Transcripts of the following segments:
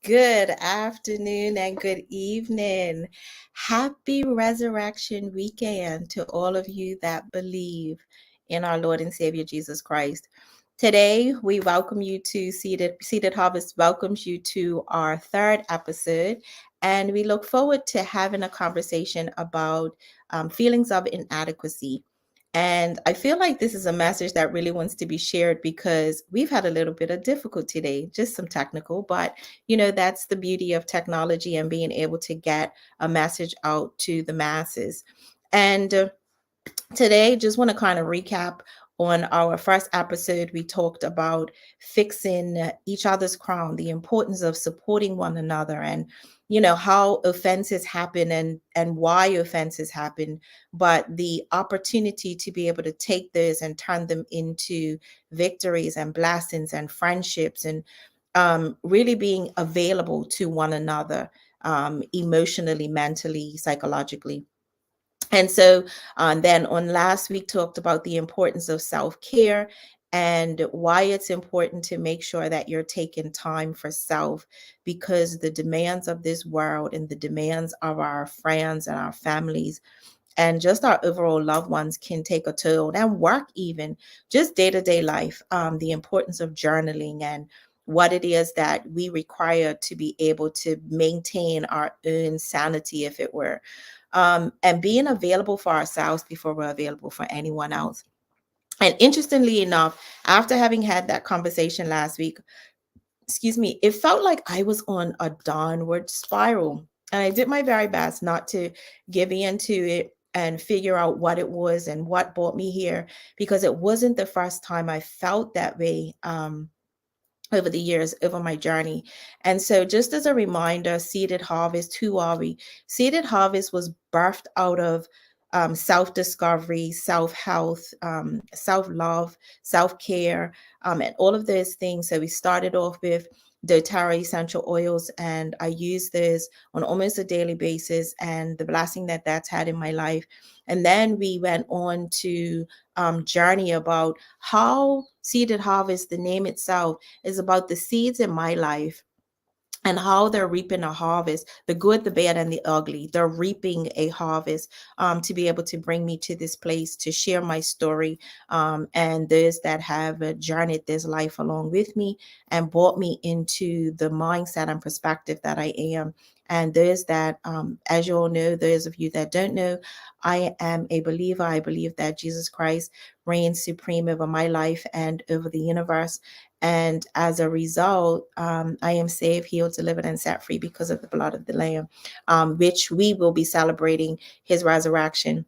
Good afternoon and good evening. Happy Resurrection Weekend to all of you that believe in our Lord and Savior Jesus Christ. Today, we welcome you to Seated Harvest welcomes you to our third episode, and we look forward to having a conversation about feelings of inadequacy. And I feel like this is a message that really wants to be shared because we've had a little bit of difficulty today, just some technical, but that's the beauty of technology and being able to get a message out to the masses. And today, just want to kind of recap on our first episode. We talked about fixing each other's crown, the importance of supporting one another, and how offenses happen and why offenses happen, but the opportunity to be able to take those and turn them into victories and blessings and friendships, and really being available to one another, emotionally, mentally, psychologically. And so then on last week talked about the importance of self-care and why it's important to make sure that you're taking time for self, because the demands of this world and the demands of our friends and our families and just our overall loved ones can take a toll, and work, even just day-to-day life. The importance of journaling and what it is that we require to be able to maintain our own sanity, if it were, and being available for ourselves before we're available for anyone else. And interestingly enough, after having had that conversation last week, excuse me, it felt like I was on a downward spiral. And I did my very best not to give in to it and figure out what it was and what brought me here, because it wasn't the first time I felt that way. Over the years, over my journey. And so, just as a reminder, Seated Harvest, who are we? Seated Harvest was birthed out of self discovery, self health, self love, self care, and all of those things. So, we started off with doTERRA essential oils, and I use this on almost a daily basis, and the blessing that that's had in my life. And then we went on to journey about how Seeded Harvest, the name itself, is about the seeds in my life and how they're reaping a harvest, the good, the bad, and the ugly. They're reaping a harvest, to be able to bring me to this place to share my story, and those that have journeyed this life along with me and brought me into the mindset and perspective that I am. And those that, as you all know, those of you that don't know, I am a believer. I believe that Jesus Christ reigns supreme over my life and over the universe. And as a result, I am saved, healed, delivered, and set free because of the blood of the Lamb, which we will be celebrating his resurrection,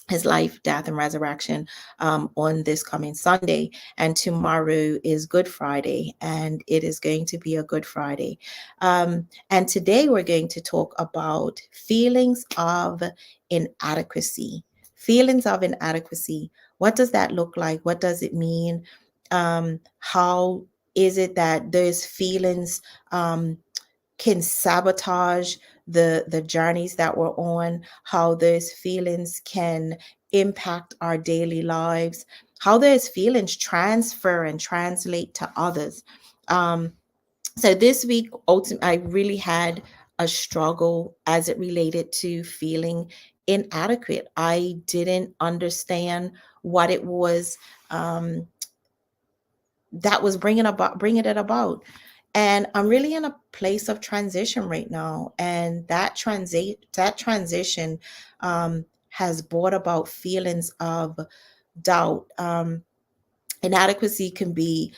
his life, death, and resurrection, on this coming Sunday. And tomorrow is Good Friday, and it is going to be a good Friday. And today we're going to talk about feelings of inadequacy. Feelings of inadequacy. What does that look like? What does it mean? How is it that those feelings can sabotage the journeys that we're on, how those feelings can impact our daily lives, how those feelings transfer and translate to others. So this week, ultimately, I really had a struggle as it related to feeling inadequate. I didn't understand what it was, that was bringing it about. And I'm really in a place of transition right now, and that transition has brought about feelings of doubt. Inadequacy can be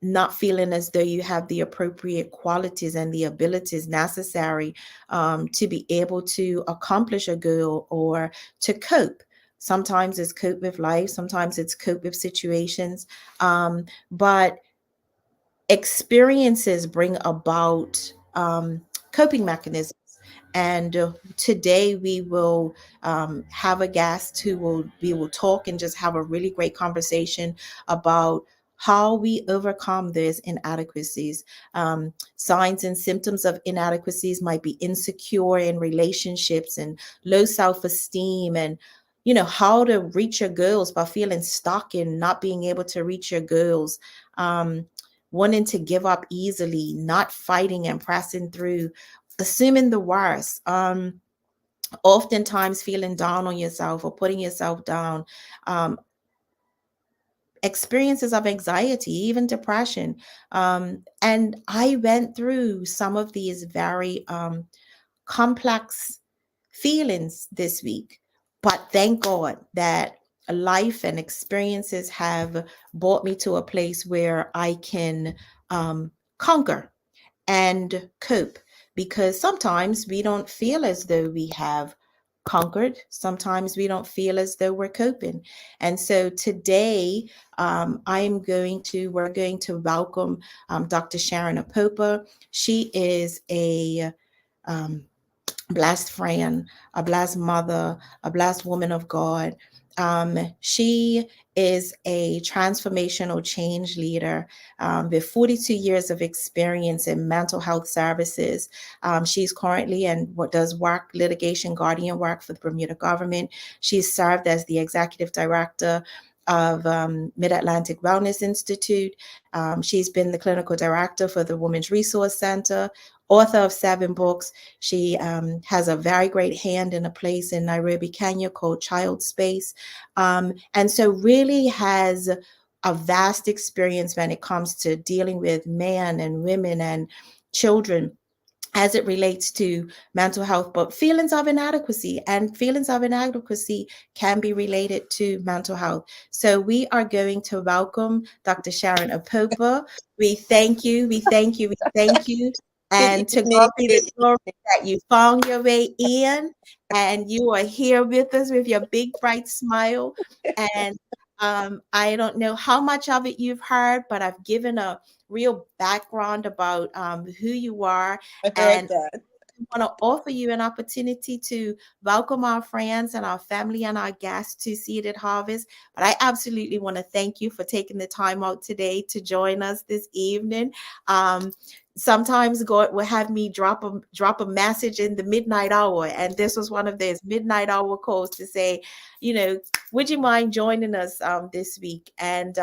not feeling as though you have the appropriate qualities and the abilities necessary to be able to accomplish a goal or to cope. Sometimes it's cope with life, sometimes it's cope with situations, but experiences bring about coping mechanisms. And today we will have a guest who we will talk and just have a really great conversation about how we overcome these inadequacies. Signs and symptoms of inadequacies might be insecure in relationships and low self-esteem, and how to reach your goals by feeling stuck and not being able to reach your goals. wanting to give up easily, not fighting and pressing through, assuming the worst, oftentimes feeling down on yourself or putting yourself down, um, experiences of anxiety, even depression. And I went through some of these very complex feelings this week. But thank God that life and experiences have brought me to a place where I can conquer and cope, because sometimes we don't feel as though we have conquered. Sometimes we don't feel as though we're coping. And so today, we're going to welcome Dr. Sharon Apopa. She is a um, blessed friend, a blessed mother, a blessed woman of God. She is a transformational change leader with 42 years of experience in mental health services. She's currently and what does work, litigation guardian work for the Bermuda government. She's served as the executive director of Mid-Atlantic Wellness Institute. She's been the clinical director for the Women's Resource Center, author of 7 books. She has a very great hand in a place in Nairobi, Kenya called Child Space. And so really has a vast experience when it comes to dealing with men and women and children as it relates to mental health, but feelings of inadequacy, and feelings of inadequacy can be related to mental health. So we are going to welcome Dr. Sharon Apopa. We thank you, we thank you, we thank you. Good And to evening. God be the Good glory evening. that you found your way in and you are here with us with your big bright smile. And I don't know how much of it you've heard, but I've given a real background about who you are, I heard and that. I want to offer you an opportunity to welcome our friends and our family and our guests to Seeded Harvest. But I absolutely want to thank you for taking the time out today to join us this evening. Um, Sometimes God will have me drop a message in the midnight hour, and this was one of those midnight hour calls to say, would you mind joining us this week and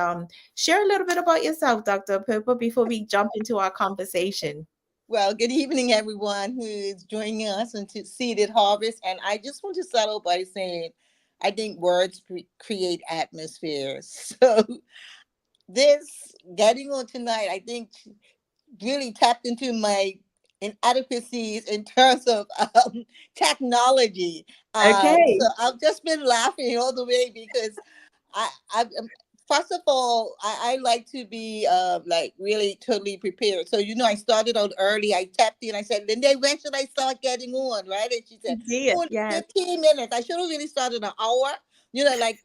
share a little bit about yourself, Dr. Purple, before we jump into our conversation. Well, good evening, everyone who is joining us into Seeded Harvest. And I just want to settle by saying, I think words create atmospheres. So this getting on tonight, I think really tapped into my inadequacies in terms of technology. So Okay. I've just been laughing all the way because I first of all, I like to be like really totally prepared. So I started out early. I tapped in. I said, Linda, when should I start getting on? Right? And she said, You did. oh, in Yes. 15 minutes. I should have really started an hour. Like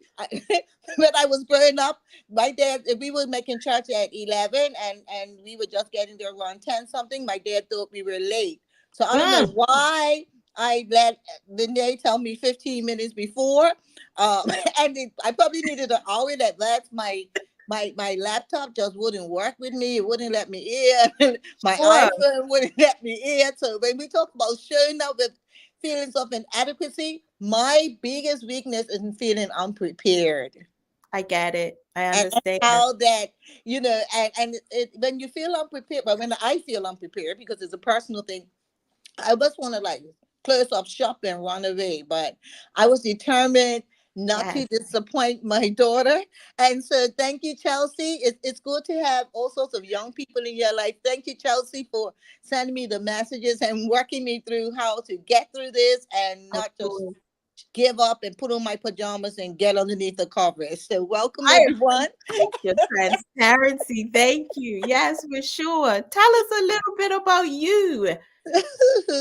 when I was growing up, my dad, we were making church at 11 and we were just getting there around 10 something. My dad thought we were late. So I don't know Mm, why I let Linda tell me 15 minutes before. Um, I probably needed an hour. That's my laptop just wouldn't work with me. It wouldn't let me in. My sure. iPhone wouldn't let me in. So when we talk about showing up with feelings of inadequacy, my biggest weakness is in feeling unprepared. I get it. I And understand. how that when you feel unprepared, but when I feel unprepared, because it's a personal thing, I just want to like close up shop and run away. But I was determined not Yes. to disappoint my daughter. And so thank you, Chelsea. It's good to have all sorts of young people in your life. Thank you, Chelsea, for sending me the messages and working me through how to get through this and Of not just course. give up and put on my pajamas and get underneath the covers. So welcome I everyone. appreciate your transparency. Thank you. Yes, for sure. Tell us a little bit about you.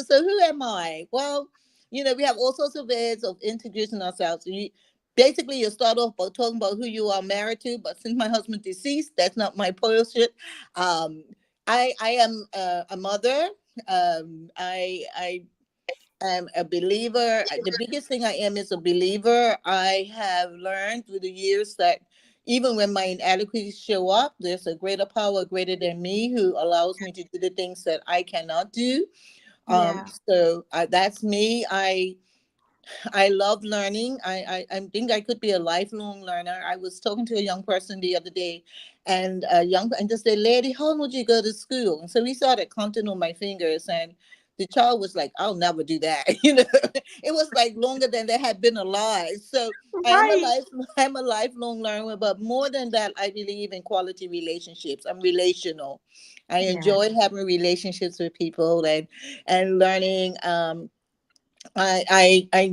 So who am I? Well, we have all sorts of ways of introducing ourselves. Basically, you start off by talking about who you are married to, but since my husband deceased, that's not my bullshit. Um, I am a mother. I am a believer. The biggest thing I am is a believer. I have learned through the years that even when my inadequacies show up, there's a greater power greater than me who allows me to do the things that I cannot do. Yeah. So that's me. I I love learning. I think I could be a lifelong learner. I was talking to a young person the other day, and and just said, "Lady, how long would you go to school?" And so we started counting on my fingers, and the child was like, "I'll never do that." It was like longer than they had been alive. So Right. I'm a lifelong learner. But more than that, I believe in quality relationships. I'm relational. I Yeah. enjoy having relationships with people and learning. I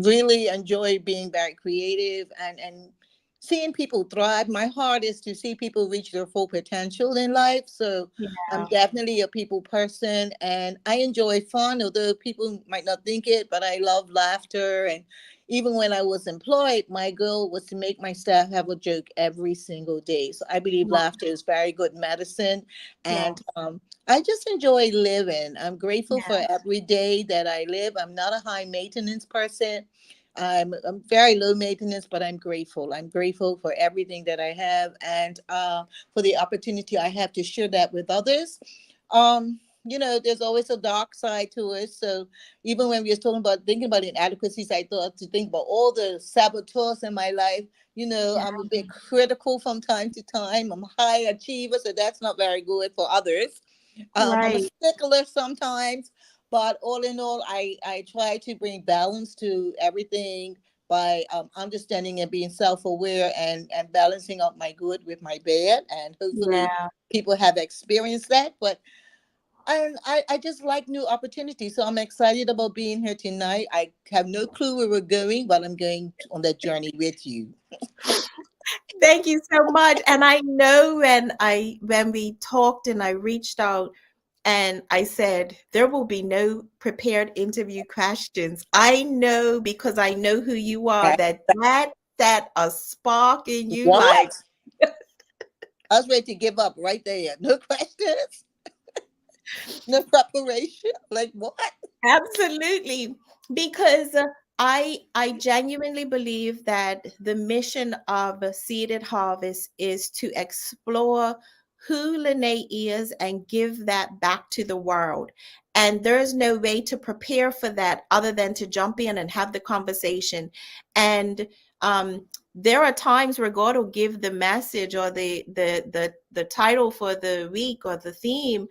really enjoy being very creative and seeing people thrive. My heart is to see people reach their full potential in life. So I'm Yeah. definitely a people person, and I enjoy fun, although people might not think it, but I love laughter. And even when I was employed, my goal was to make my staff have a joke every single day. So I believe Yeah. laughter is very good medicine. Yeah. And I just enjoy living. I'm grateful for Yeah. every day that I live. I'm not a high maintenance person. I'm very low maintenance, but I'm grateful. I'm grateful for everything that I have, and for the opportunity I have to share that with others. There's always a dark side to it. So even when we were talking about thinking about inadequacies, I thought to think about all the saboteurs in my life. Yeah. I'm a bit critical from time to time. I'm a high achiever, so that's not very good for others. I'm a Right. stickler sometimes, but all in all, I try to bring balance to everything by understanding and being self-aware and balancing out my good with my bad. And hopefully Yeah. people have experienced that. But I just like new opportunities. So I'm excited about being here tonight. I have no clue where we're going, but I'm going on that journey with you. Thank you so much. And I know when we talked and I reached out and I said there will be no prepared interview questions. I know because I know who you are Okay. that set a spark in you like What? I was ready to give up right there. No questions, no preparation. Like what? absolutely, because I genuinely believe that the mission of Seeded Harvest is to explore who Lynae is and give that back to the world. And there's no way to prepare for that other than to jump in and have the conversation. And there are times where God will give the message or the title for the week or the theme.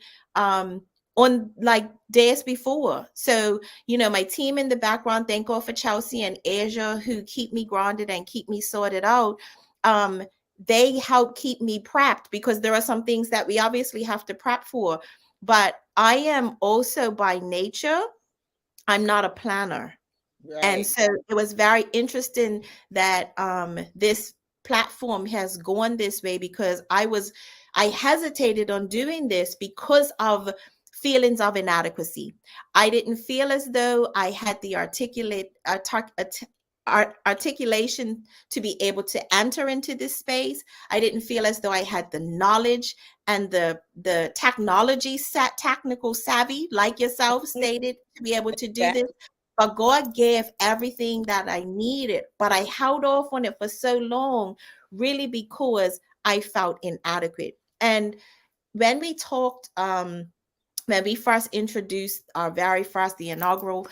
On like days before. So, my team in the background, thank God for Chelsea and Asia who keep me grounded and keep me sorted out. Um, they help keep me prepped because there are some things that we obviously have to prep for. But I am also by nature, I'm not a planner. And Right. so it was very interesting that this platform has gone this way because I hesitated on doing this because of feelings of inadequacy. I didn't feel as though I had the articulation to be able to enter into this space. I didn't feel as though I had the knowledge and the technical savvy, like yourself stated, to be able to do Okay. this. But God gave everything that I needed, but I held off on it for so long, really because I felt inadequate. And when we talked, when we first introduced our very first, the inaugural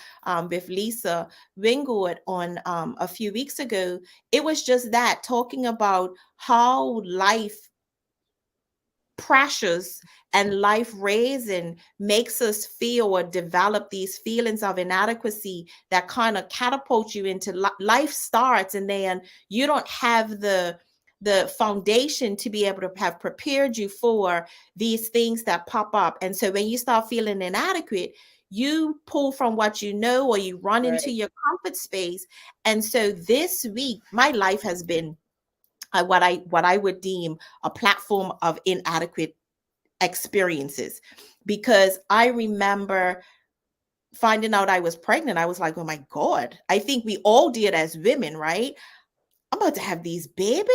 with Lisa Wingwood on a few weeks ago, it was just that talking about how life pressures and life raising makes us feel or develop these feelings of inadequacy that kind of catapult you into life starts, and then you don't have the foundation to be able to have prepared you for these things that pop up. And so when you start feeling inadequate, you pull from what you know or you run into Right. your comfort space. And so this week my life has been what I would deem a platform of inadequate experiences, because I remember finding out I was pregnant. I was like, oh my God, I think we all did as women, right? I'm about to have these babies.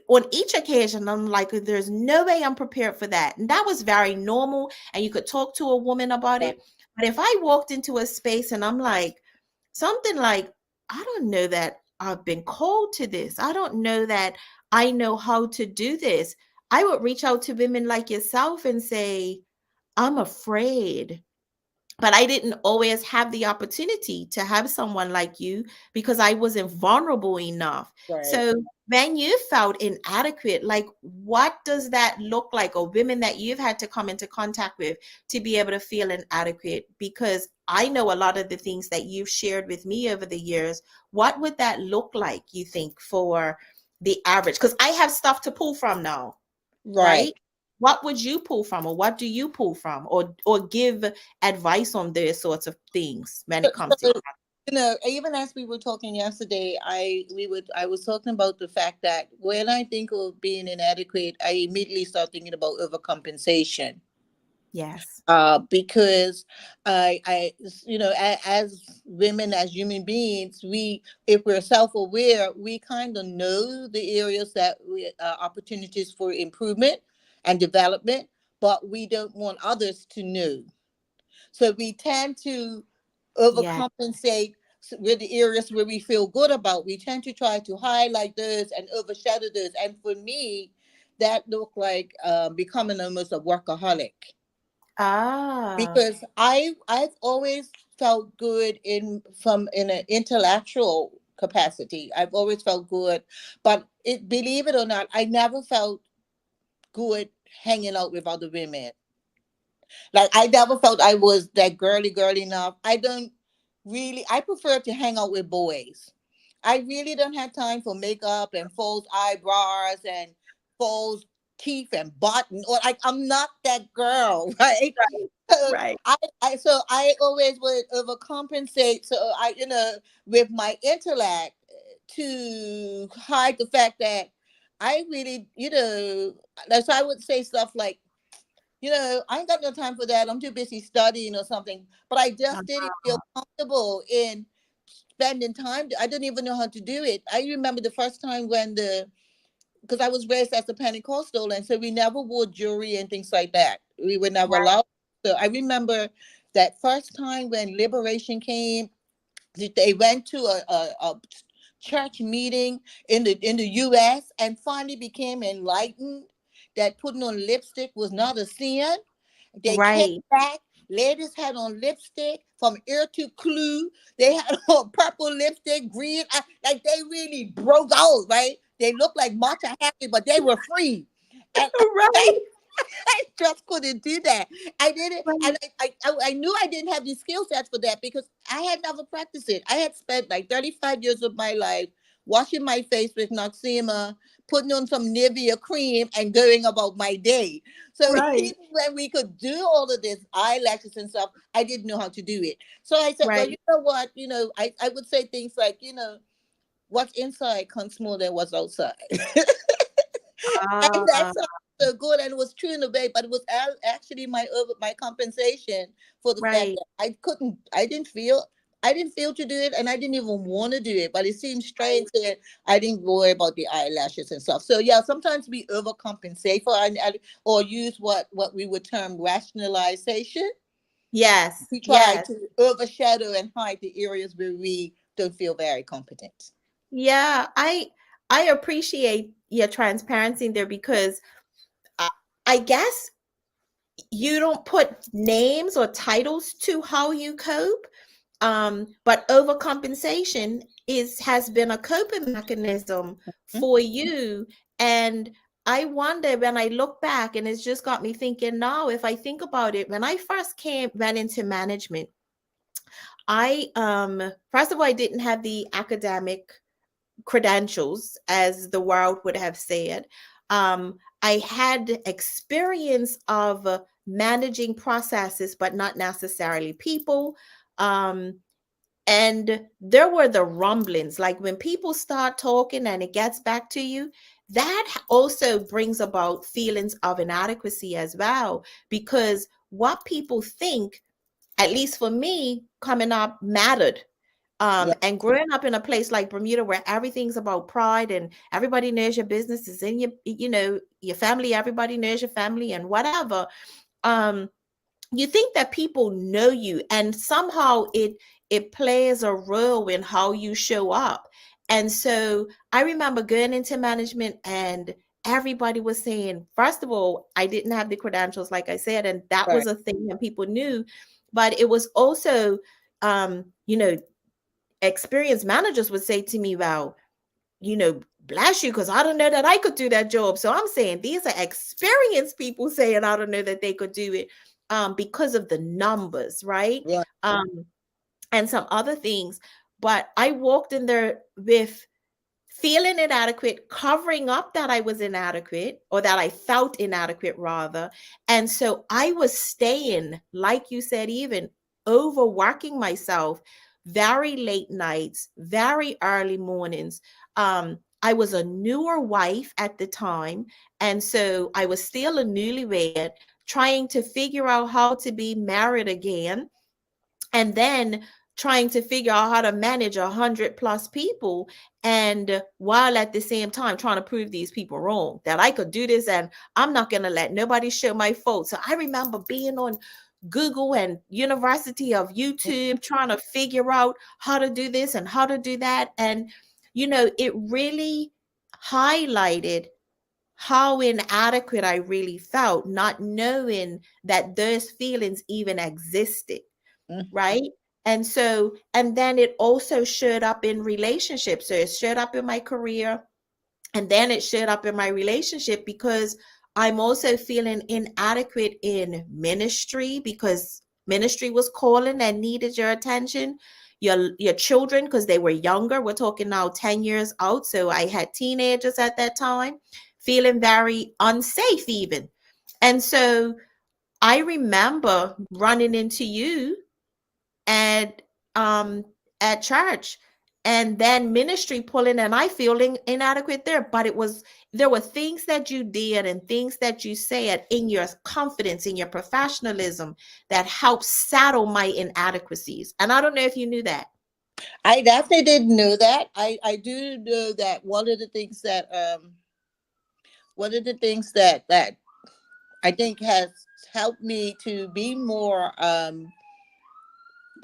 On each occasion, I'm like, there's no way I'm prepared for that. And that was very normal. And you could talk to a woman about Right. it. But if I walked into a space and I'm like, something like, I don't know that I've been called to this, I don't know that I know how to do this, I would reach out to women like yourself and say, I'm afraid. but I didn't always have the opportunity to have someone like you because I wasn't vulnerable enough. Right. So when you felt inadequate, like what does that look like, or women that you've had to come into contact with to be able to feel inadequate? Because I know a lot of the things that you've shared with me over the years. What would that look like, you think, for the average? Because I have stuff to pull from now, Right. right? What would you pull from, or what do you pull from, or give advice on those sorts of things when So, it comes to so, you know, even as we were talking yesterday, I was talking about the fact that when I think of being inadequate, I immediately start thinking about overcompensation. yes, Because you know, as women, as human beings, we, if we're self-aware, we kind of know the areas that we opportunities for improvement and development, but we don't want others to know. So we tend to yeah, overcompensate with the areas where we feel good about. We tend to try to highlight those and overshadow those. And for me, that looked like becoming almost a workaholic, ah, because I've always felt good in an intellectual capacity. I've always felt good, but it, believe it or not, I never felt good hanging out with other women. Like I never felt I was that girly enough. I don't really. I prefer to hang out with boys. I really don't have time for makeup and false eyebrows and false teeth and button. Or like I'm not that girl, right? So right, I always would overcompensate. So I, you know, with my intellect, to hide the fact that I really, you know, so I would say stuff like, you know, I ain't got no time for that. I'm too busy studying or something. But I just didn't feel uh-huh. comfortable in spending time. I didn't even know how to do it. I remember the first time when because I was raised as a Pentecostal, and so we never wore jewelry and things like that. We were never Right, allowed. So I remember that first time when liberation came, they went to a church meeting in the US and finally became enlightened that putting on lipstick was not a sin. They came right, back. Ladies had on lipstick from ear to clue. They had on purple lipstick, green. Like they really broke out, right? They looked like matcha happy, but they were free. And I, right, I just couldn't do that. I did it, right, and I knew I didn't have the skill sets for that because I had never practiced it. I had spent like 35 years of my life washing my face with Noxema, putting on some Nivea cream, and going about my day. So right, even when we could do all of this eyelashes and stuff, I didn't know how to do it. So I said, well, right. you know what? You know, I would say things like, you know, what's inside comes more than what's outside. And Ah, that sounds so good, and it was true in a way, but it was actually my compensation for the fact right, that I didn't feel to do it, and I didn't even want to do it. But it seemed right. strange that I didn't worry about the eyelashes and stuff. So yeah, sometimes we overcompensate for or use what we would term rationalization. Yes, We try yes. to overshadow and hide the areas where we don't feel very competent. Yeah, I appreciate your transparency there because I, I guess you don't put names or titles to how you cope. But overcompensation has been a coping mechanism Mhm. for you. And I wonder, when I look back, and it's just got me thinking now, if I think about it, when I first went into management, I first of all, I didn't have the academic credentials, as the world would have said. I had experience of managing processes, but not necessarily people. Um, and there were the rumblings, like when people start talking and it gets back to you, that also brings about feelings of inadequacy as well, because what people think, at least for me coming up, mattered. Yeah, And growing up in a place like Bermuda where everything's about pride and everybody knows your business is in your, your family, everybody knows your family and whatever. Um, you think that people know you, and somehow it plays a role in how you show up. And so I remember going into management, and everybody was saying, first of all, I didn't have the credentials, like I said, and that right. was a thing that people knew. But it was also, you know, experienced managers would say to me, "Well, you know, bless you, because I don't know that I could do that job." So I'm saying these are experienced people saying I don't know that they could do it, because of the numbers, right? Right. And some other things. But I walked in there with feeling inadequate, covering up that I was inadequate, or that I felt inadequate rather. And so I was staying, like you said, even overworking myself, very late nights, very early mornings. I was a newer wife at the time. And so I was still a newlywed, trying to figure out how to be married again, and then trying to figure out how to manage 100 plus people, and while at the same time trying to prove these people wrong, that I could do this, and I'm not going to let nobody show my fault. So I remember being on Google and University of YouTube trying to figure out how to do this and how to do that. And it really highlighted how inadequate I really felt, not knowing that those feelings even existed, Mm. right? And so, and then it also showed up in relationships. So it showed up in my career, and then it showed up in my relationship, because I'm also feeling inadequate in ministry, because ministry was calling and needed your attention. Your children, because they were younger. We're talking now 10 years out. So I had teenagers at that time, feeling very unsafe even. And so I remember running into you and at church, and then ministry pulling, and I feeling inadequate there. But there were things that you did and things that you said in your confidence, in your professionalism, that helped saddle my inadequacies. And I don't know if you knew that. I definitely didn't know that. I do know that one of the things that I think has helped me to be more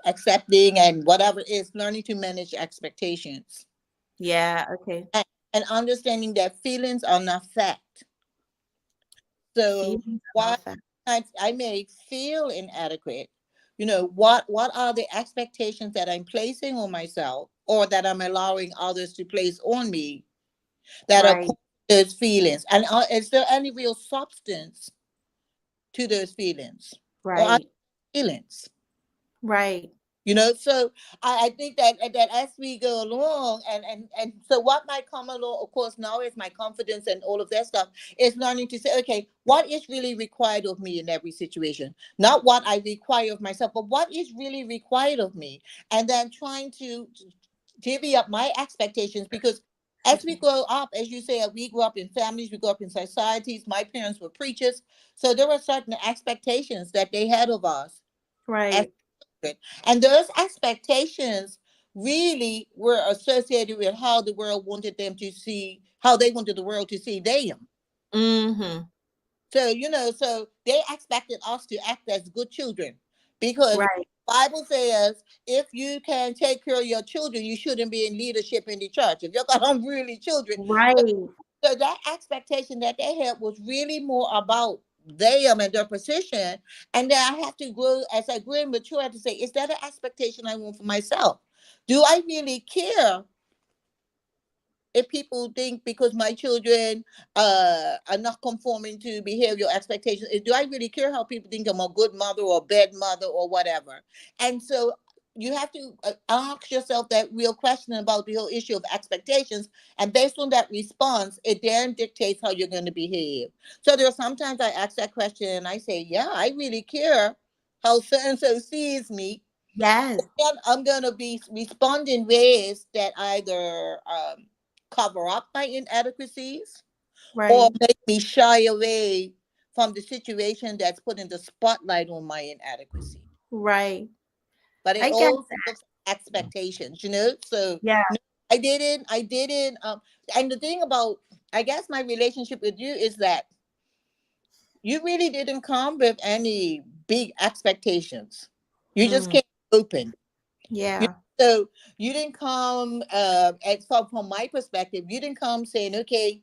accepting and whatever is learning to manage expectations, Yeah, okay. and, and understanding that feelings are not fact. So Feelings are while not fact. I may feel inadequate, what are the expectations that I'm placing on myself or that I'm allowing others to place on me that are Right, causing those feelings? And is there any real substance to those feelings? Or are right, they feelings? right. So I think that as we go along, and so what might come along, of course, now is my confidence and all of that stuff, is learning to say, okay, what is really required of me in every situation? Not what I require of myself, but what is really required of me? And then trying to divvy up my expectations, because as we Okay. grow up, as you say, we grew up in families, we grew up in societies. My parents were preachers, so there were certain expectations that they had of us as Right. children. And those expectations really were associated with how the world wanted them to see, how they wanted the world to see them. Mm-hmm. So, so they expected us to act as good children, because Right. Bible says if you can take care of your children, you shouldn't be in leadership in the church. If you're got unruly children, Right. so that expectation that they had was really more about them and their position. And then I have to grow, as I grow and mature, I have to say, is that an expectation I want for myself? Do I really care if people think because my children are not conforming to behavioral expectations? Do I really care how people think I'm a good mother or a bad mother or whatever? And so you have to ask yourself that real question about the whole issue of expectations. And based on that response, it then dictates how you're going to behave. So there are sometimes I ask that question and I say, yeah, I really care how so and so sees me. Yes. Then I'm going to be respond in ways that either cover up my inadequacies or Right. make me shy away from the situation that's putting the spotlight on my inadequacy. Right. But it I get also looks at expectations. So Yeah. no, I didn't. And the thing about, I guess, my relationship with you is that you really didn't come with any big expectations. You just Mm. came open. You, Yeah. so you didn't come, from my perspective, you didn't come saying, okay,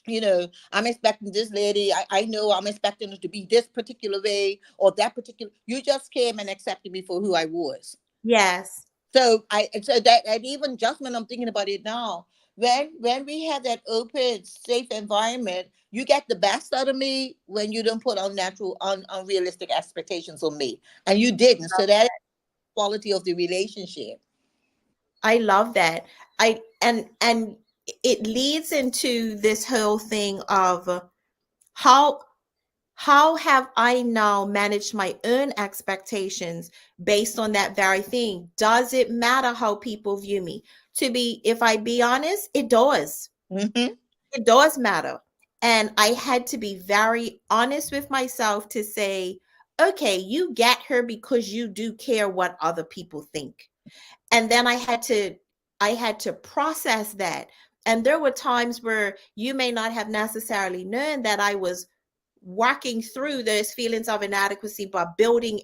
I'm expecting this lady. I know I'm expecting her to be this particular way or that particular. You just came and accepted me for who I was. Yes. So that even Jasmine, I'm thinking about it now. When we have that open, safe environment, you get the best out of me when you don't put unrealistic expectations on me, and you didn't. So that is the quality of the relationship. I love that. And it leads into this whole thing of how how have I now managed my own expectations based on that very thing? Does it matter how people view me? If I be honest, it does. Hmm. It does matter. And I had to be very honest with myself to say, okay, you get her because you do care what other people think. And then I had to process that. And there were times where you may not have necessarily known that I was working through those feelings of inadequacy by building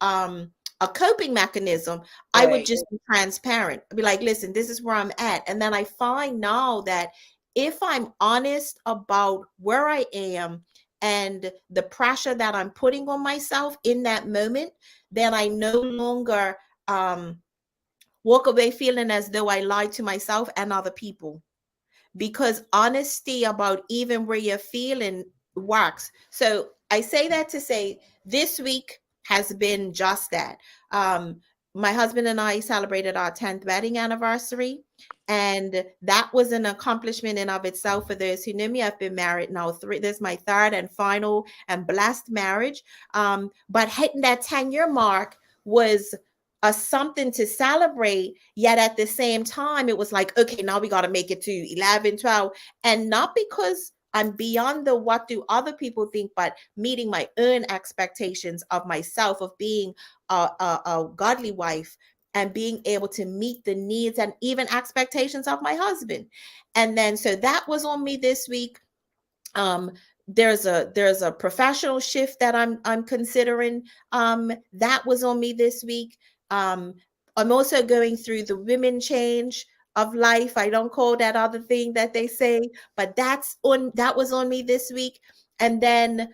um a coping mechanism. I would Right. just be transparent. I'd be like, listen, this is where I'm at. And then I find now that if I'm honest about where I am and the pressure that I'm putting on myself in that moment, then I no longer walk away feeling as though I lied to myself and other people, because honesty about even where you're feeling works. So I say that to say this week has been just that. Um, my husband and I celebrated our 10th wedding anniversary. And that was an accomplishment in of itself. For those who know me, I've been married now this is my third and final and blessed marriage. But hitting that 10-year mark was a something to celebrate, yet at the same time it was like, okay, now we got to make it to 11, 12. And not because I'm beyond the what do other people think, but meeting my own expectations of myself, of being a godly wife, and being able to meet the needs and even expectations of my husband. And then so that was on me this week. um there's a professional shift that I'm considering. That was on me this week. I'm also going through the women change of life. I don't call that other thing that they say, but that was on me this week. And then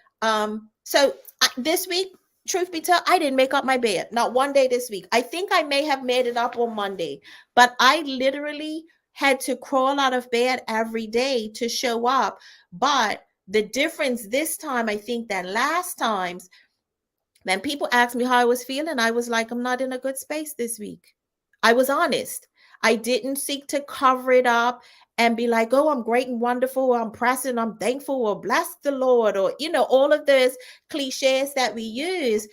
this week, truth be told, I didn't make up my bed not one day this week. I think I may have made it up on Monday, but I literally had to crawl out of bed every day to show up. But the difference this time, I think, than last times, when people asked me how I was feeling, I was like, I'm not in a good space this week. I was honest. I didn't seek to cover it up and be like, oh, I'm great and wonderful, or I'm present, I'm thankful, or bless the Lord, or, all of those cliches that we use.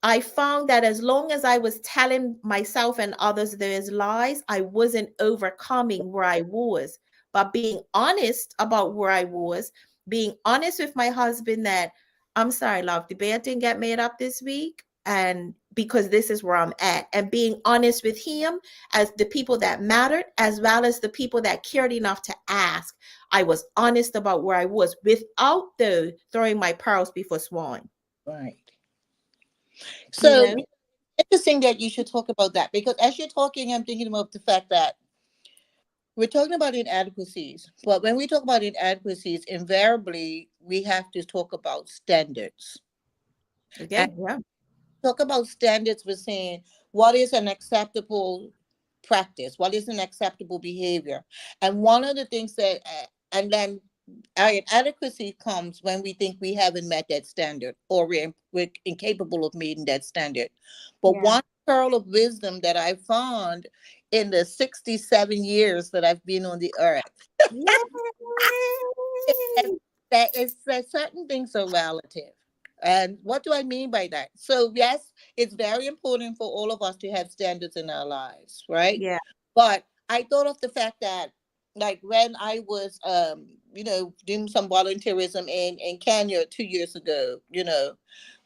I found that as long as I was telling myself and others those lies, I wasn't overcoming where I was. But being honest about where I was, being honest with my husband that I'm sorry, love, the bed didn't get made up this week. And because this is where I'm at, and being honest with him as the people that mattered, as well as the people that cared enough to ask. I was honest about where I was without, though, throwing my pearls before swine, Right. you So know? interesting that you should talk about that, because as you're talking, I'm thinking about the fact that we're talking about inadequacies. But when we talk about inadequacies, invariably we have to talk about standards. And Again, yeah. talk about standards, we're saying what is an acceptable practice, what is an acceptable behavior. And one of the things that and then our inadequacy comes when we think we haven't met that standard, or we're incapable of meeting that standard. But Yeah. one pearl of wisdom that I found in the 67 years that I've been on the earth is Yay! that certain things are relative. And what do I mean by that? So, yes, it's very important for all of us to have standards in our lives, right? Yeah. But I thought of the fact that, like, when I was, doing some volunteerism in Kenya 2 years ago,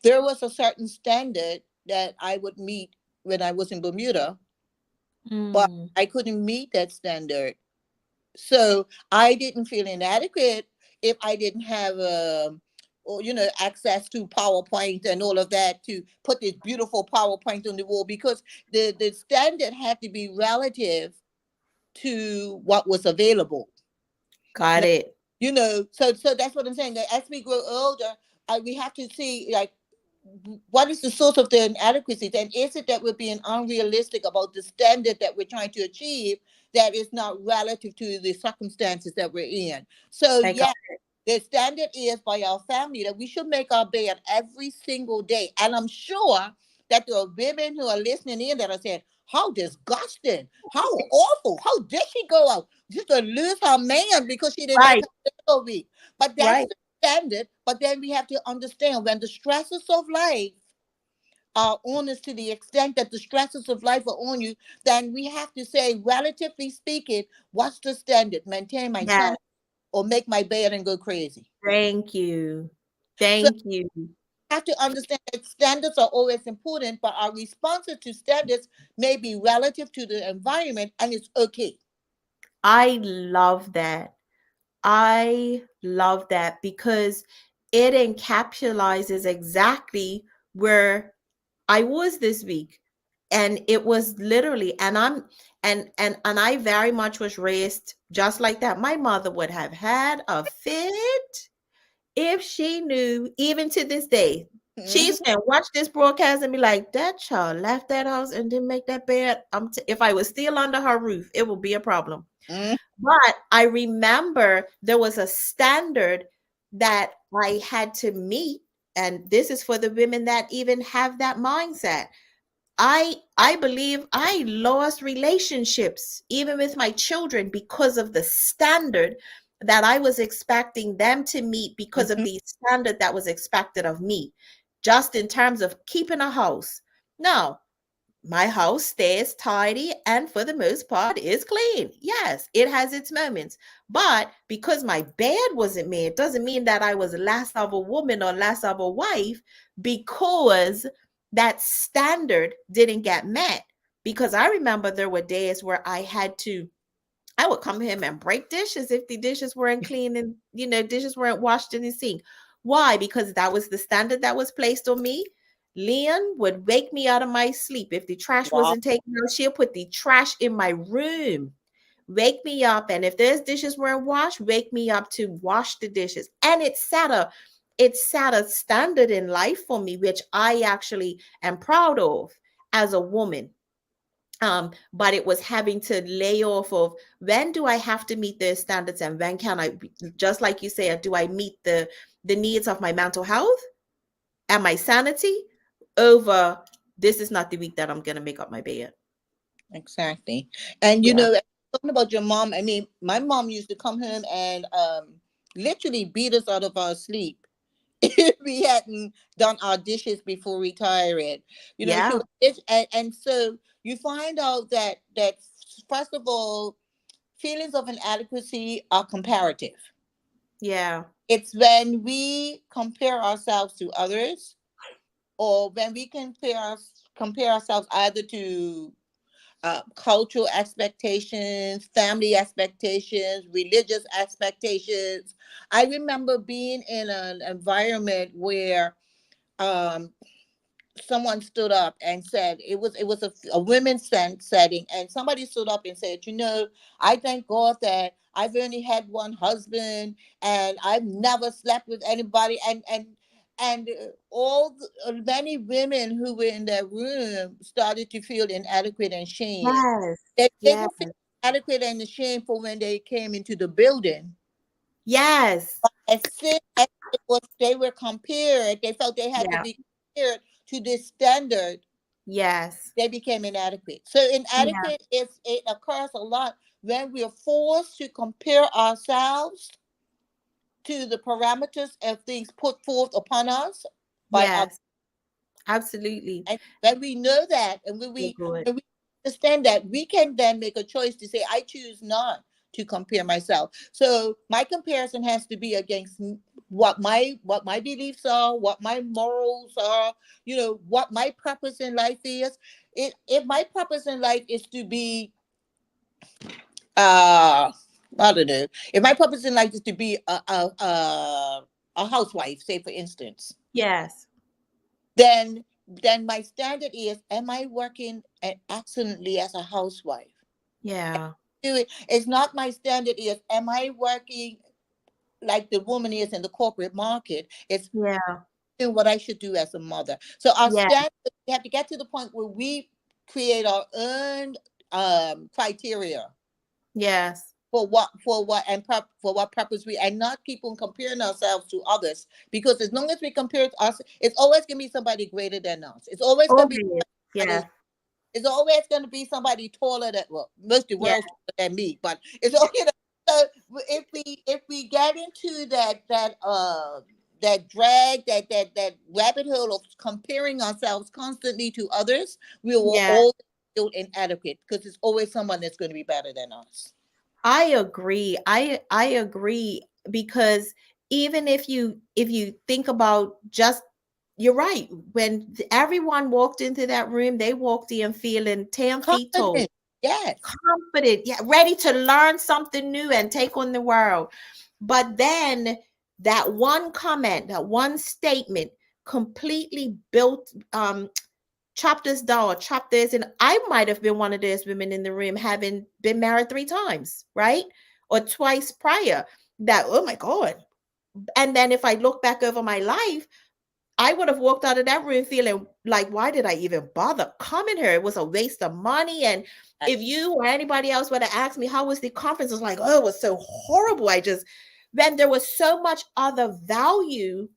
there was a certain standard that I would meet when I was in Bermuda, but Mm. I couldn't meet that standard. So I didn't feel inadequate if I didn't have access to PowerPoint and all of that to put this beautiful PowerPoint on the wall, because the standard had to be relative to what was available. Got Now, it. So that's what I'm saying. That as we grow older, we have to see, like, what is the source of the inadequacies, and is it that we're being unrealistic about the standard that we're trying to achieve that is not relative to the circumstances that we're in. So I got yeah, the standard is by our family that we should make our bed every single day. And I'm sure that there are women who are listening in that are saying, how disgusting, how awful, how did she go out? She's going to lose her man because she didn't make right, her bed all week. But that's right. the standard. But then we have to understand, when the stresses of life are on us to the extent that the stresses of life are on you, then we have to say, relatively speaking, what's the standard? Maintain my Yeah. sanity or make my bed and go crazy? Thank you. So Thank you. we have to understand that standards are always important, but our responses to standards may be relative to the environment, and it's okay. I love that. I love that because it encapsulates exactly where I was this week. And it was literally, and I very much was raised just like that. My mother would have had a fit if she knew, even to this day. She's Mhm, gonna watch this broadcast and be like, that child left that house and didn't make that bed. If I was still under her roof, it would be a problem. mhm, But I remember there was a standard that I had to meet. And this is for the women that even have that mindset. I believe I lost relationships even with my children because of the standard that I was expecting them to meet, because of mhm. the standard that was expected of me, just in terms of keeping a house. No, my house stays tidy and for the most part is clean. Yes, it has its moments. But because my bed wasn't made, doesn't mean that I was less of a woman or less of a wife, because that standard didn't get met. Because I remember there were days where I would come home and break dishes if the dishes weren't clean, and dishes weren't washed in the sink. Why? Because that was the standard that was placed on me. Leon would wake me out of my sleep if the trash Wow. wasn't taken out. She'll put the trash in my room, wake me up, and if there's dishes weren't washed, wake me up to wash the dishes. And it set a standard in life for me, which I actually am proud of as a woman. But it was having to lay off of, when do I have to meet the standards, and when can I, just like you say, do I meet the needs of my mental health and my sanity over, this is not the week that I'm gonna make up my bed. Exactly. And Yeah. talking about your mom, I mean, my mom used to come home and literally beat us out of our sleep if we hadn't done our dishes before retiring. She Yeah. was, and so you find out that first of all, feelings of inadequacy are comparative. Yeah. It's when we compare ourselves to others, or when we compare ourselves either to cultural expectations, family expectations, religious expectations. I remember being in an environment where um, someone stood up and said, it was a women's setting, and somebody stood up and said, I thank God that I've only had one husband and I've never slept with anybody, many women who were in that room started to feel inadequate and shame. Yes. They Yes. didn't feel adequate and shameful when they came into the building. Yes. As soon as they were compared, they felt they had to Yeah. be compared to this standard, Yes. they became inadequate. So Yeah. inadequate it occurs a lot when we are forced to compare ourselves to the parameters of things put forth upon us by our. Yes. Absolutely. And when we know that, and So good. when we understand that, we can then make a choice to say, I choose not to compare myself. So my comparison has to be against what my beliefs are, what my morals are, what my purpose in life is. If my purpose in life is to be uh I don't know, if my purpose in life is to be a housewife, say for instance, Yes. then my standard is, am I working excellently as a housewife? Yeah. It's not, my standard is, am I working like the woman is in the corporate market. It's Yeah. what I should do as a mother. So our Yeah. standard, we have to get to the point where we create our own criteria Yes. for what and for what purpose we, and not keep on comparing ourselves to others, because as long as we compare us, it's always going to be somebody greater than us. It's always going to be Always. somebody, Yes. it's always going to be somebody taller than, well, most of the Yeah. world's taller than me, but it's all, you know. So if we get into that drag, that rabbit hole of comparing ourselves constantly to others, we will Yeah. always feel inadequate, because it's always someone that's going to be better than us. I agree. I agree because even if you think about just you're right. When everyone walked into that room, they walked in feeling 10 feet tall, Confident, yes, confident, yeah, ready to learn something new and take on the world. But then that one comment, that one statement completely built chop this down, chop this. And I might have been one of those women in the room having been married 3 times, right? Or twice prior. That, oh my God. And then if I look back over my life, I would have walked out of that room feeling like, why did I even bother coming here? It was a waste of money. And if you or anybody else would have asked me, how was the conference? I was like, oh, it was so horrible. Then there was so much other value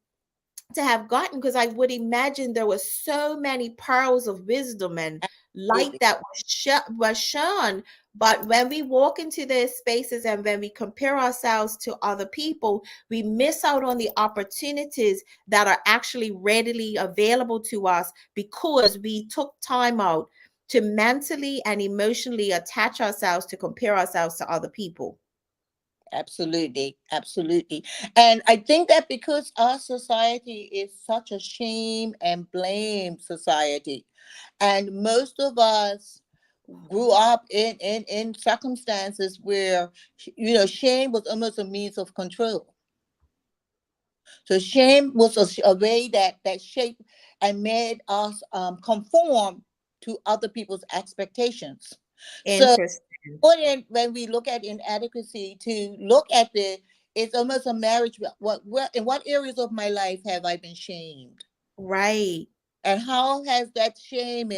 to have gotten, because I would imagine there was so many pearls of wisdom and light absolutely, that was shown. But when we walk into those spaces and when we compare ourselves to other people, we miss out on the opportunities that are actually readily available to us because we took time out to mentally and emotionally attach ourselves to compare ourselves to other people. absolutely, absolutely. And I think that because our society is such a shame and blame society, and most of us grew up in circumstances where, you know, shame was almost a means of control. So shame was a way that shaped and made us conform to other people's expectations. So Interesting. when we look at inadequacy, to look at it's almost a marriage. What in what areas of my life have I been shamed, Right. and how has that shame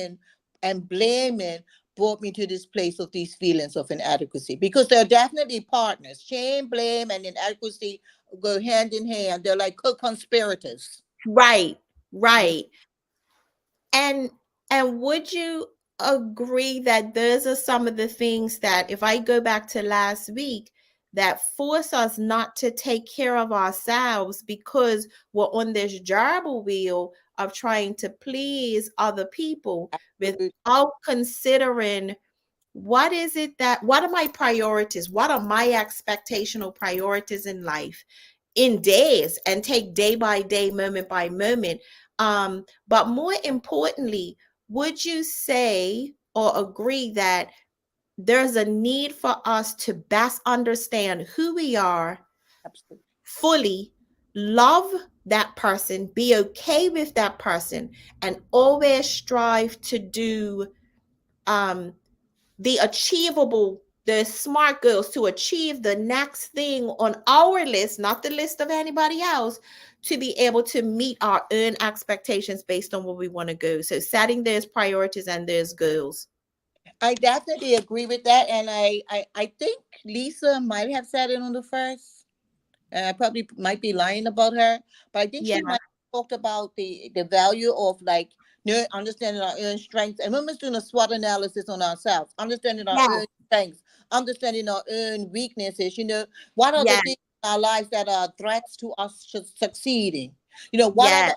and blaming brought me to this place of these feelings of inadequacy? Because they're definitely partners. Shame, blame, and inadequacy go hand in hand. They're like co-conspirators. Right. Mhm. Right. And would you agree that those are some of the things that, if I go back to last week, that force us not to take care of ourselves because we're on this gerbil wheel of trying to please other people Absolutely. without considering what are my priorities? What are my expectational priorities in life in days, and take day by day, moment by moment. But more importantly, would you say or agree that there's a need for us to best understand who we are Absolutely. fully, love that person, be okay with that person, and always strive to do um, the achievable, the smart girls, to achieve the next thing on our list, not the list of anybody else, to be able to meet our own expectations based on where we want to go. So setting those priorities and those goals. I definitely agree with that, and I think Lisa might have said it on the first. And I probably might be lying about her, but I think Yeah. she might have talked about the value of, like, understanding our own strengths. And when we're doing a SWOT analysis on ourselves, understanding our Yeah. own strengths, understanding our own weaknesses. You know, what are the Yeah. things in our lives that are threats to us succeeding? You know, what are Yeah. the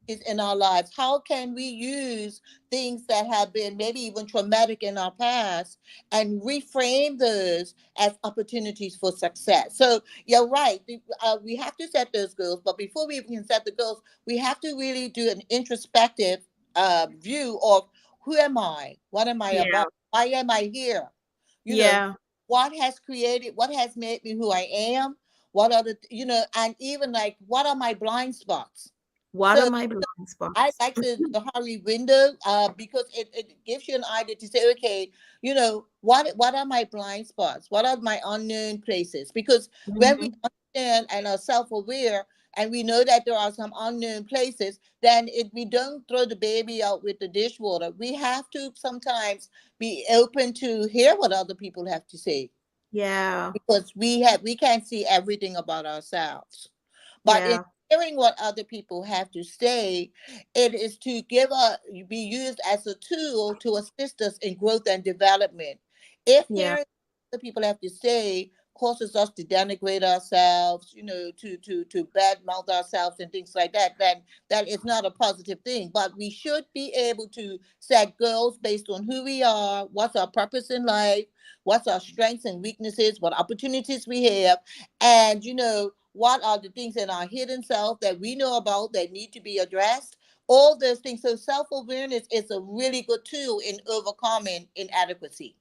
is in our lives? How can we use things that have been maybe even traumatic in our past and reframe those as opportunities for success? So you're right. We have to set those goals, but before we even set the goals, we have to really do an introspective view of, who am I? What am I Yeah. about? Why am I here? You know, Yeah. what has made me who I am? What are the, and even like, what are my blind spots? What are So my blind I spots? like the Hari window because it gives you an idea to say, okay, what are my blind spots? What are my unknown places? Because when we Mhm. understand and are self-aware and we know that there are some unknown places, then we don't throw the baby out with the dishwater. We have to sometimes be open to hear what other people have to say Yeah, because we can't see everything about ourselves. But in yeah, hearing what other people have to say, it is to be used as a tool to assist us in growth and development. If yeah, hearing what other people have to say causes us to denigrate ourselves, to badmouth ourselves and things like that, then that is not a positive thing. But we should be able to set goals based on who we are, what's our purpose in life, what's our strengths and weaknesses, what opportunities we have, and what are the things in our hidden self that we know about that need to be addressed, all those things. So self-awareness is a really good tool in overcoming inadequacy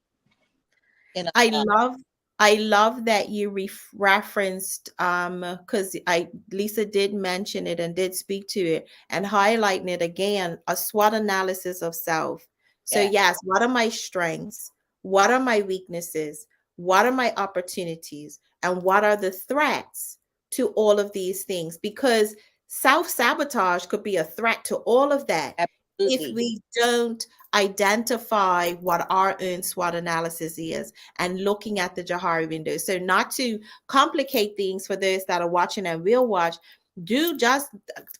in I our life. love I love that you referenced because I Lisa did mention it and did speak to it and highlighting it again, a SWOT analysis of self. So Yeah, yes, what are my strengths? What are my weaknesses? What are my opportunities? And what are the threats to all of these things? Because self-sabotage could be a threat to all of that if absolutely. we don't identify what our own SWOT analysis is and looking at the Johari window. So, not to complicate things for those that are watching and will watch, do just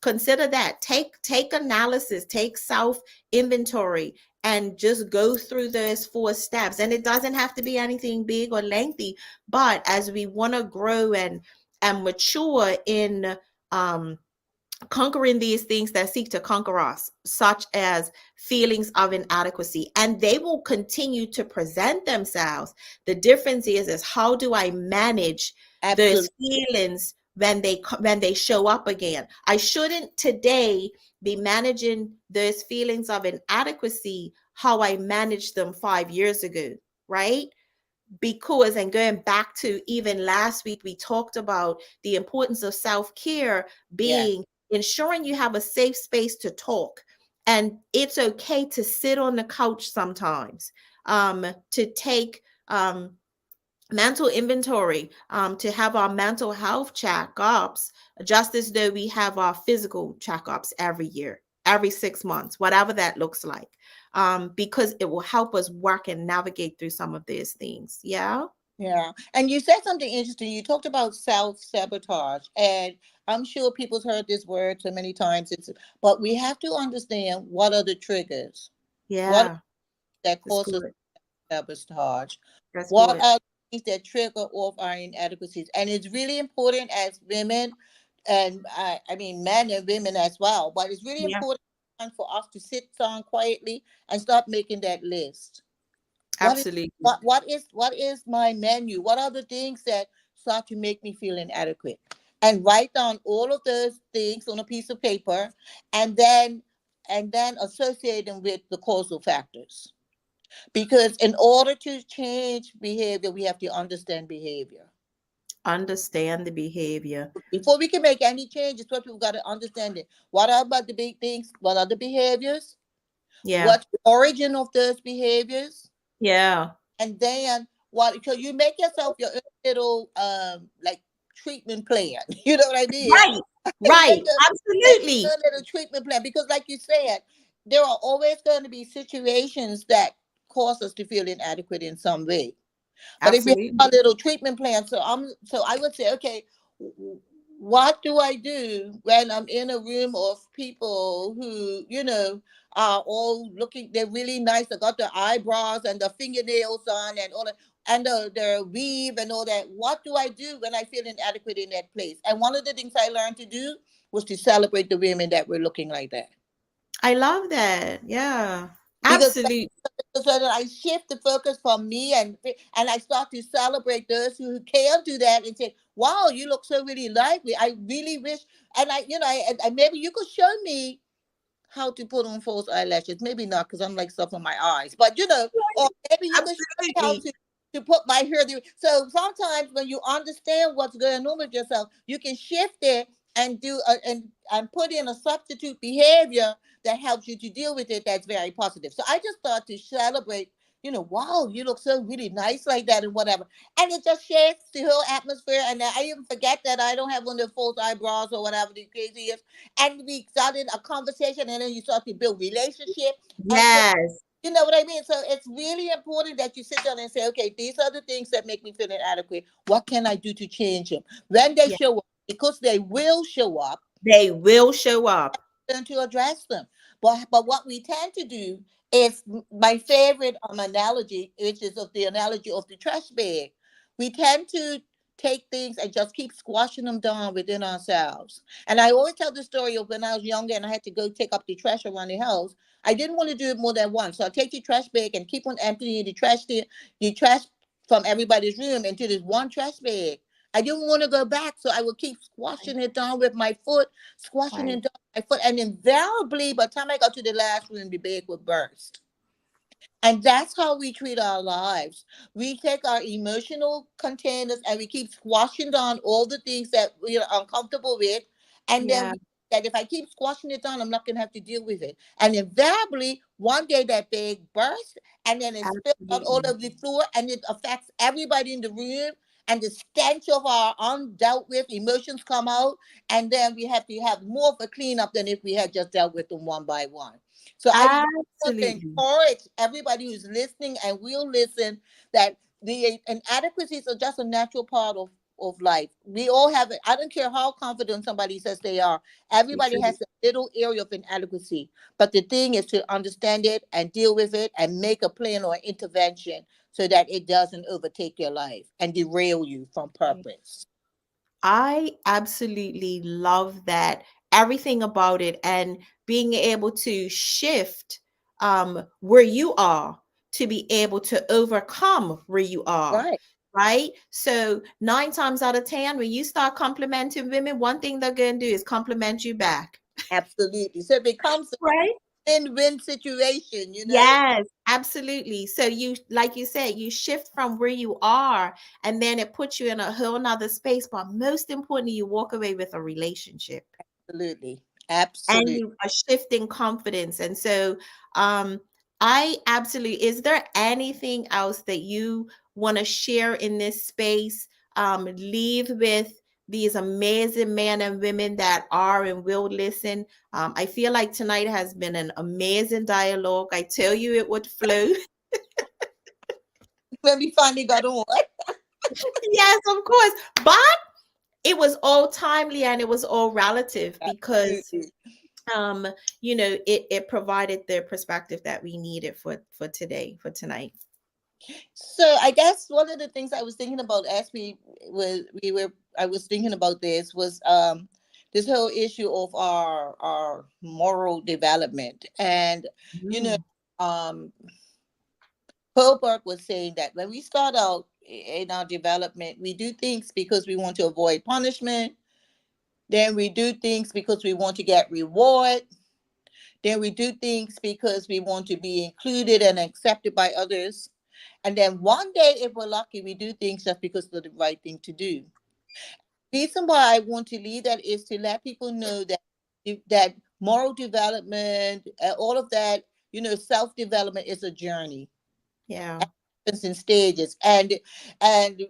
consider that. Take analysis, take self inventory, and just go through those 4 steps. And it doesn't have to be anything big or lengthy, but as we want to grow and mature in um conquering these things that seek to conquer us, such as feelings of inadequacy, and they will continue to present themselves. The difference is how do I manage those Absolutely. feelings when they show up again? I shouldn't today be managing those feelings of inadequacy how I managed them 5 years ago, right? Because, and going back to even last week, we talked about the importance of self-care Yeah. being ensuring you have a safe space to talk, and it's okay to sit on the couch sometimes, to take mental inventory, to have our mental health checkups, just as though we have our physical checkups every year, every 6 months, whatever that looks like, because it will help us work and navigate through some of these things. Yeah. Yeah. And you said something interesting. You talked about self-sabotage. And I'm sure people's heard this word so many times. But we have to understand what are the triggers. What are Yeah. that That's causes good. sabotage? That's What good. are things that trigger off our inadequacies? And it's really important as women, and I mean men and women as well. But it's really Yeah. important for us to sit down quietly and start making that list. What is Absolutely. what is my menu? What are the things that start to make me feel inadequate? And write down all of those things on a piece of paper, and then associate them with the causal factors. Because in order to change behavior, we have to understand behavior. Understand the behavior. Before we can make any changes, first we've got to understand it. What are about the big things? What are the behaviors? Yeah. What's the origin of those behaviors? Yeah. And then what? So you make yourself your own little like treatment plan. You know what I mean? Right. You Right. make Absolutely. your own little treatment plan because, like you said, there are always going to be situations that cause us to feel inadequate in some way. But if we Absolutely. have a little treatment plan, so I would say, okay, what do I do when I'm in a room of people who, are all looking, they're really nice. They got their eyebrows and the fingernails on and all that, and their weave and all that. What do I do when I feel inadequate in that place? And one of the things I learned to do was to celebrate the women that were looking like that. I love that. Yeah. Because Absolutely. so that I shift the focus from me and I start to celebrate those who can do that and say, "Wow, you look so really lively. I really wish." And maybe you could show me how to put on false eyelashes. Maybe not because I'm like stuff on my eyes, but or maybe you could show me how Absolutely. to put my hair there. So sometimes when you understand what's going on with yourself, you can shift it and do and put in a substitute behavior that helps you to deal with it, that's very positive. So I just thought to celebrate, wow, you look so really nice like that and whatever. And it just shifts the whole atmosphere. And I even forget that I don't have one of the false eyebrows or whatever the crazy is. And we started a conversation, and then you start to build relationship. And so, Yes. you know what I mean? So it's really important that you sit down and say, okay, these are the things that make me feel inadequate. What can I do to change them? When they Yeah. show up, because they will show up, They will show up. learn to address them. But what we tend to do is my favorite analogy, which is of the analogy of the trash bag. We tend to take things and just keep squashing them down within ourselves. And I always tell the story of when I was younger and I had to go take up the trash around the house. I didn't want to do it more than once. So I take the trash bag and keep on emptying the trash from everybody's room into this one trash bag. I didn't want to go back, so I would keep squashing it down with my foot, squashing Right. it down with my foot, and invariably, by the time I got to the last room, the bag would burst. And that's how we treat our lives. We take our emotional containers and we keep squashing down all the things that we are uncomfortable with. And then Yeah. that if I keep squashing it down, I'm not going to have to deal with it. And invariably, one day that bag bursts and then it spills out all Absolutely. over the floor and it affects everybody in the room. And the stench of our undealt with emotions come out. And then we have to have more of a cleanup than if we had just dealt with them one by one. So I want to Absolutely. encourage everybody who's listening and will listen that the inadequacies are just a natural part of life. We all have it. I don't care how confident somebody says they are. So Everybody true. has a little area of inadequacy. But the thing is to understand it and deal with it and make a plan or intervention so that it doesn't overtake your life and derail you from purpose. I absolutely love that, everything about it, and being able to shift where you are to be able to overcome where you are. Right. Right. So 9 times out of 10, when you start complimenting women, one thing they're going to do is compliment you back. Absolutely. So it becomes a Right. win-win situation. Yes, absolutely. So you, like you said, you shift from where you are, and then it puts you in a whole nother space. But most importantly, you walk away with a relationship, Absolutely. and Absolutely. you a shift in confidence. And so, um, I absolutely, is there anything else that you want to share in this space? Leave with these amazing men and women that are and will listen. I feel like tonight has been an amazing dialogue. I tell you, it would flow. When we finally got on. Yes, of course. But it was all timely and it was all relative because Absolutely. um it provided the perspective that we needed for today, for tonight. So I guess one of the things I was thinking about as we were I was thinking about this was this whole issue of our moral development. And you know Mm, um Hilbert was saying that when we start out in our development, we do things because we want to avoid punishment. Then we do things because we want to get reward. Then we do things because we want to be included and accepted by others. And then one day, if we're lucky, we do things just because it's the right thing to do. Reason why I want to lead that is to let people know that moral development, all of that, self development is a journey. yeah. Happens in stages, and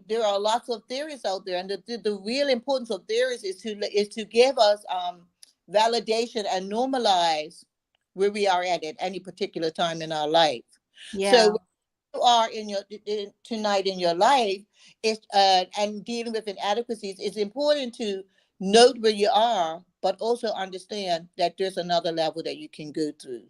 there are lots of theories out there, and the real importance of theories is to give us validation and normalize where we are at any particular time in our life. So Yeah. you are tonight in your life is and dealing with inadequacies, it's important to note where you are, but also understand that there's another level that you can go to.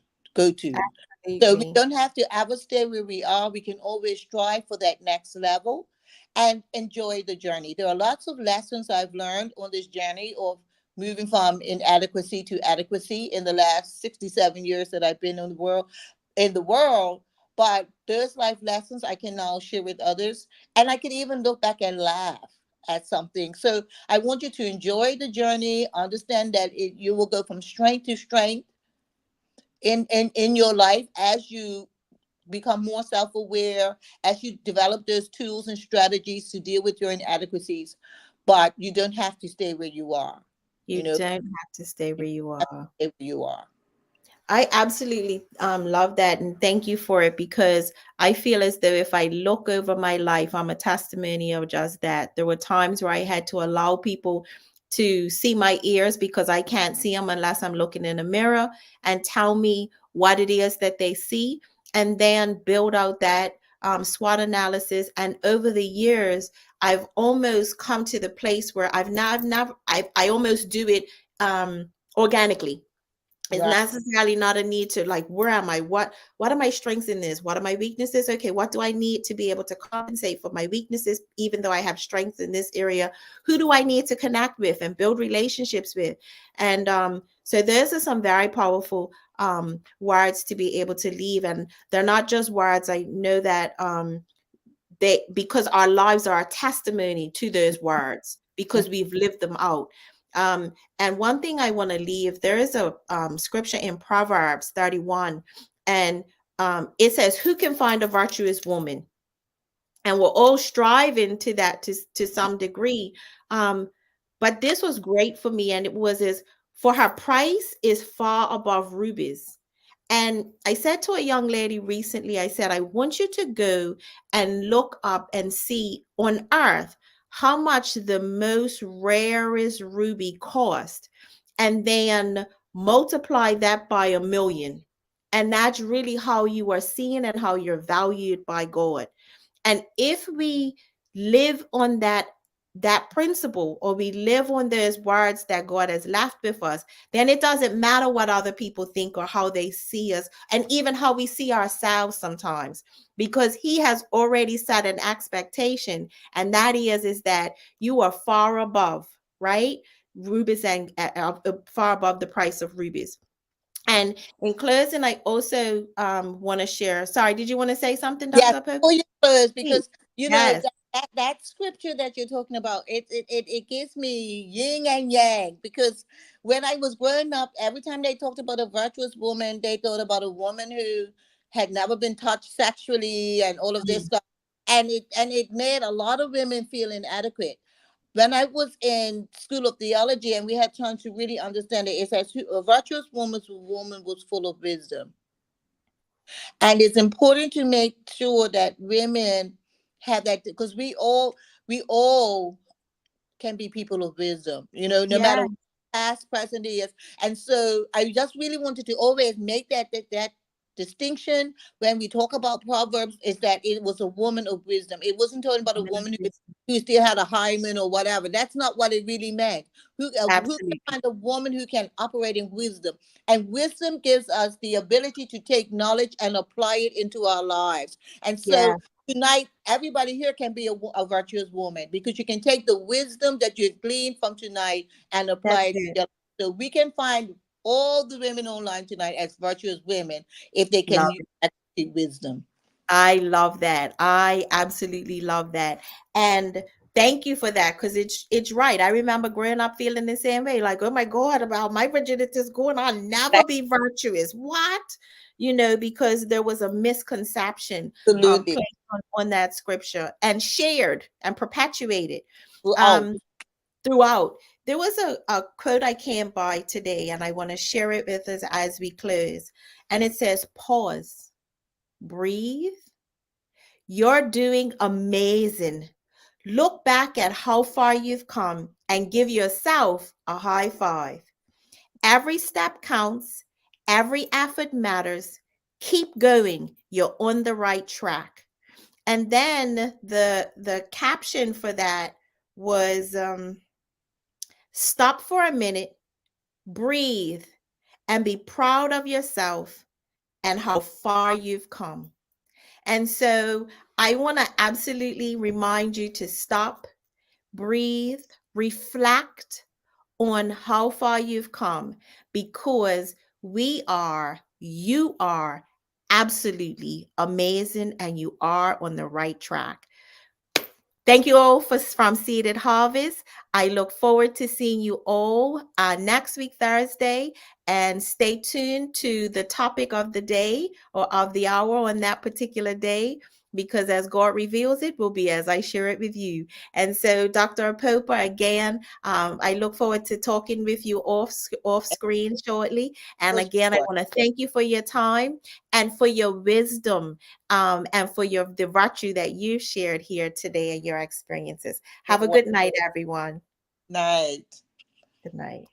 So we Absolutely. don't have to ever stay where we are. We can always strive for that next level and enjoy the journey. There are lots of lessons I've learned on this journey of moving from inadequacy to adequacy in the last 67 years that I've been in the world. But those life lessons I can now share with others. And I can even look back and laugh at something. So I want you to enjoy the journey, understand that you will go from strength to strength in your life as you become more self-aware, as you develop those tools and strategies to deal with your inadequacies. But you don't have to stay where you are. You don't have to stay where you are. if you are. I absolutely love that, and thank you for it, because I feel as though if I look over my life, I'm a testimony of just that. There were times where I had to allow people to see my ears because I can't see them unless I'm looking in a mirror, and tell me what it is that they see, and then build out that SWOT analysis. And over the years, I've almost come to the place where I almost do it organically. It's Right. necessarily not a need to, like, where am I, what are my strengths in this, what are my weaknesses, okay, what do I need to be able to compensate for my weaknesses, even though I have strengths in this area? Who do I need to connect with and build relationships with? And so those are some very powerful words to be able to leave. And they're not just words. I know that they, because our lives are a testimony to those words, because we've lived them out. And one thing I want to leave, there is a scripture in Proverbs 31, and it says, who can find a virtuous woman? And we're all striving to that, to some degree. But this was great for me, and it was, is for her price is far above rubies. And I said to a young lady recently, I said, I want you to go and look up and see on earth how much the most rarest ruby cost, and then multiply that by 1,000,000. And that's really how you are seen and how you're valued by God. And if we live on that principle, or we live on those words that God has left with us, then it doesn't matter what other people think or how they see us, and even how we see ourselves sometimes, because he has already set an expectation, and that is that you are far above, right? Rubies, and far above the price of rubies. And in closing, I also want to share. Sorry, did you want to say something, Yes, Dr. Pope? for you first, Please. because you know Yes. that scripture that you're talking about, it gives me yin and yang. Because when I was growing up, every time they talked about a virtuous woman, they thought about a woman who had never been touched sexually and all of this Mm. stuff, and it made a lot of women feel inadequate. When I was in school of theology and we had time to really understand it, it says a virtuous woman was full of wisdom. And it's important to make sure that women have that, because we all can be people of wisdom, no Yeah, matter what past, present is. And so I just really wanted to always make that distinction when we talk about Proverbs, is that it was a woman of wisdom. It wasn't talking about a woman of woman wisdom. who still had a hymen or whatever. That's not what it really meant. Who can Absolutely. find a woman who can operate in wisdom? And wisdom gives us the ability to take knowledge and apply it into our lives. And Yeah, so tonight, everybody here can be a virtuous woman, because you can take the wisdom that you gleaned from tonight and apply that's it to good. your life. So we can find all the women online tonight as virtuous women if they can Love use it. that wisdom. I love that. I absolutely love that. And thank you for that, because it's right. I remember growing up feeling the same way, like, oh my God, about my virginity is going on, never Right? be virtuous. What? Because there was a misconception Absolutely. placed on that scripture, and shared and perpetuated. Throughout. Um, throughout. There was a quote I came by today, and I want to share it with us as we close. And it says, pause, breathe. You're doing amazing. Look back at how far you've come and give yourself a high five. Every step counts, every effort matters. Keep going. You're on the right track. And then the caption for that was, stop for a minute, breathe, and be proud of yourself and how far you've come. And so I want to absolutely remind you to stop, breathe, reflect on how far you've come, because you are absolutely amazing, and you are on the right track. Thank you all from Seeded Harvest. I look forward to seeing you all next week, Thursday. And stay tuned to the topic of the day, or of the hour on that particular day. because as God reveals it will be as I share it with you. And so, Dr. Apopa, again, I look forward to talking with you off screen shortly. And For again, I sure. want to thank you for your time and for your wisdom, and for the virtue that you shared here today and your experiences. You're Have a good night, everyone. night. Good night.